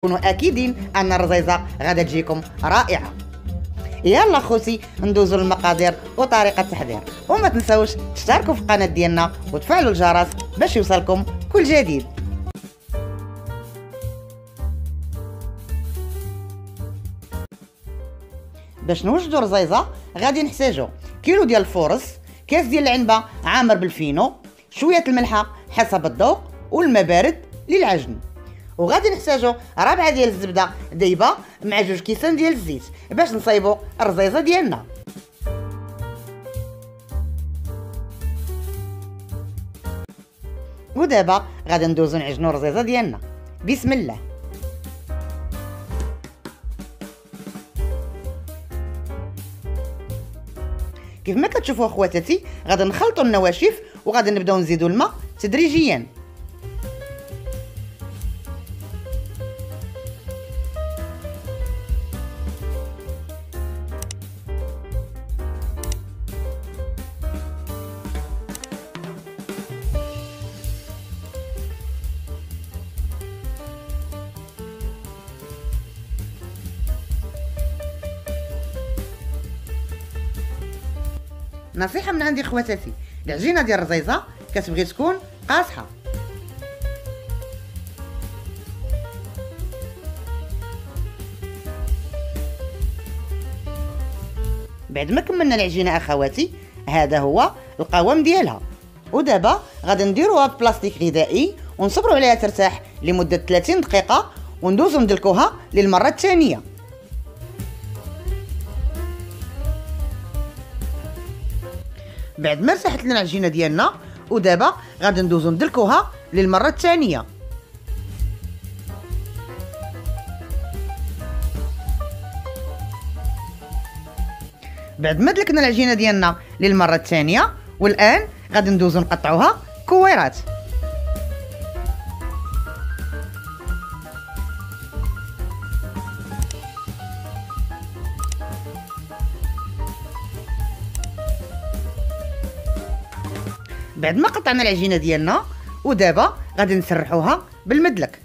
كونوا اكيدين ان الرزيزه غادا تجيكم رائعه. يلا خوتي ندوزو للمقادير وطريقه التحضير، وما تنساوش تشتركوا في القناه ديالنا وتفعلوا الجرس باش يوصلكم كل جديد. باش نوجدوا رزيزه غادي نحتاجوا كيلو ديال الفورص، كاس ديال العنبه عامر بالفينو، شويه الملحه حسب الذوق، والماء بارد للعجن. وغادي نحتاجوا ربعه ديال الزبده دايبه مع 2 كيسان ديال الزيت باش نصايبوا الرزيزه ديالنا. ودابا غادي ندوزو نعجنوا الرزيزه ديالنا. بسم الله. كيف ما كتشوفوا اخواتاتي غادي نخلطوا النواشف وغادي نبداو نزيدوا الماء تدريجيا. نصيحه من عندي خواتاتي، العجينه ديال الرزيزه كتبغي تكون قاصحه. بعد ما كملنا العجينه اخواتي هذا هو القوام ديالها. ودابا غادي نديروها في بلاستيك غذائي ونصبروا عليها ترتاح لمده 30 دقيقه وندوزو ندلكوها للمره الثانيه. بعد ما ارتاحت لنا العجينه ديالنا ودابا غادي ندوزو ندلكوها للمره الثانيه. بعد ما دلكنا العجينه ديالنا للمره الثانيه والان غادي ندوزو نقطعوها كويرات. بعد ما قطعنا العجينه ديالنا ودابا غادي نسرحوها بالمدلك.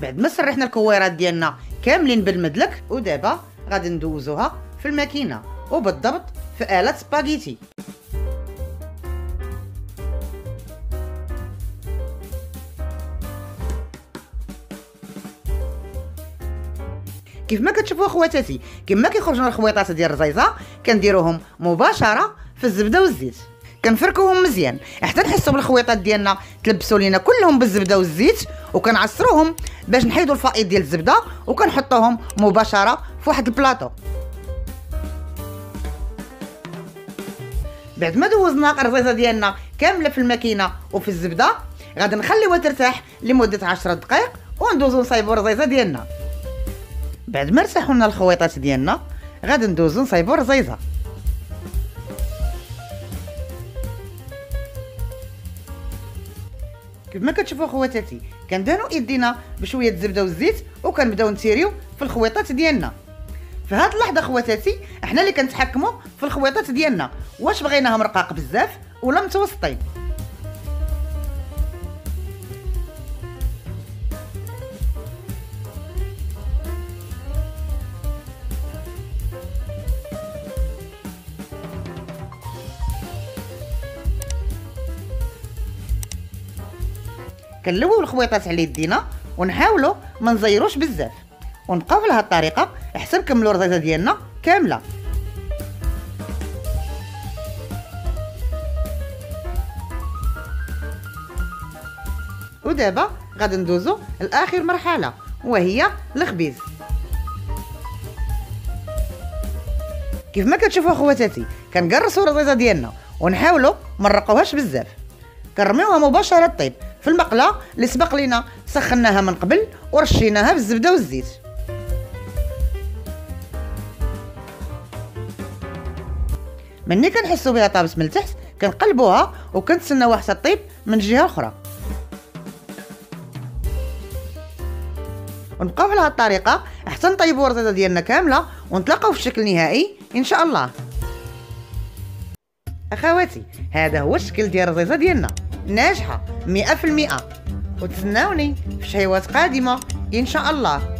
بعد ما سرحنا الكويرات ديالنا كاملين بالمدلك ودابا غادي ندوزوها في الماكينه وبالضبط في آلة سباغيتي. كيف ما كتشوفوا اخواتاتي كما كيخرجوا الخويطات ديال الرزيزه كنديروهم مباشره في الزبده والزيت، كنفركوهم مزيان حتى نحسوا بالخويطات ديالنا تلبسوا لينا كلهم بالزبده والزيت، وكنعصروهم باش نحيدوا الفائض ديال الزبده وكنحطوهم مباشره في واحد البلاطو. بعد ما دوزنا الرزيزه ديالنا كامله في الماكينه وفي الزبده غادي نخليوها ترتاح لمده 10 دقائق وندوزو نصايبوا الرزيزه ديالنا. بعد ما ارتاحوا لنا الخويطات ديالنا غادي ندوزو نصايبوا الرزيزه. كيف ما كتشوفوا خواتاتي كندهنوا ايدينا بشويه الزبده والزيت وكنبداو نتيريو في الخويطات ديالنا. في هذه اللحظه خواتاتي احنا اللي كنتحكموا في الخويطات ديالنا، واش بغيناهم رقاق بزاف ولا متوسطين. كنلويو الخويطات على يدينا ونحاولوا ما نزيروش بزاف ونبقاو على هذه الطريقه حتى نكملوا الرزيزه ديالنا كامله. ودابا غادي ندوزو لاخر مرحله وهي الخبيز. كيف ما كتشوفوا اخواتاتي كنقرصوا الرزيزه ديالنا ونحاولوا ما نرقوهاش بزاف، كنرميوها مباشره طيب في المقله اللي سبق لينا سخناها من قبل ورشيناها بالزبده والزيت. مني كنحسوا بها طابت من التحت كنقلبوها وكنتسناوها حتى طيب من جهه اخرى. ونبقاو على هاد الطريقه حتى نطيبوا الرزيزه ديالنا كامله ونتلاقاو في الشكل النهائي ان شاء الله. اخواتي هذا هو الشكل ديال الرزيزه ديالنا ناجحه 100%. وتسناوني في شهيوات قادمه ان شاء الله.